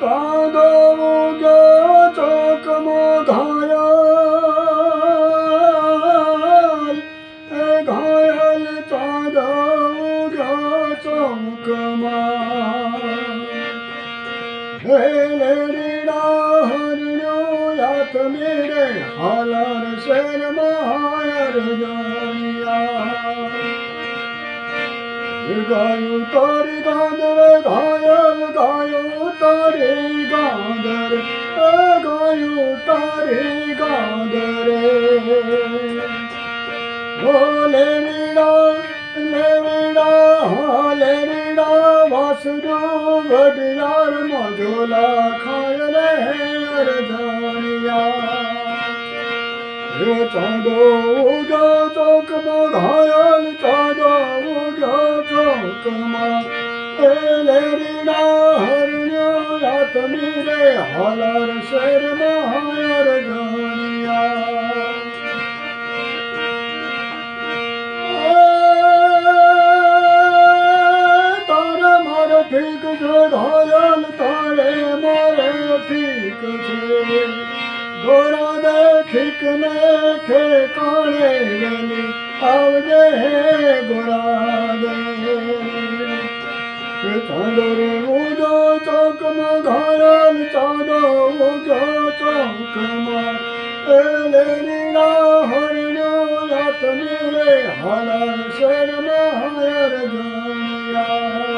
ચાંદો ઉગ્યો ચોકમાં ઘાયલ, એ ઘાયલ ચાંદો ઉગ્યો ચોકમાં. હે લેડીડા હરણ્યો યાત મેરે હાલર શેરમાં હરજણિયા. ગાયું તારી ગાંદરે ઘાયલ, ગાયું તારી ગાંદરે, ગાયું તારી ગાંદરે. ઓ લેવીડા લેવીડા લેવીડા વાસુડું વડિયારમાં ઝોલા ખાય રે અરજણિયા. ચાંદો ઉગ્યો ચોકમાં ઘાયલ, ચાંદો ઉગ્યો ચોકમાં. એ લેરીડા હરણ્યો યાત મેરે હાલર શેરમાં અરજણિયા. તારે મારે ઠીક છે ઘાયલ, તારે મારે ઠીક છે. ગોરા દે ઠીક ને ઠેકાણે વેલી આવજે ગોરા દે. ચાંદો ઉગ્યો ચોકમાં ઘાયલ, ચાંદો ઉગ્યો ચોકમાં. એ લેરીડા હરણ્યો યાત મેરે હાલર શેરમાં અરજણિયા.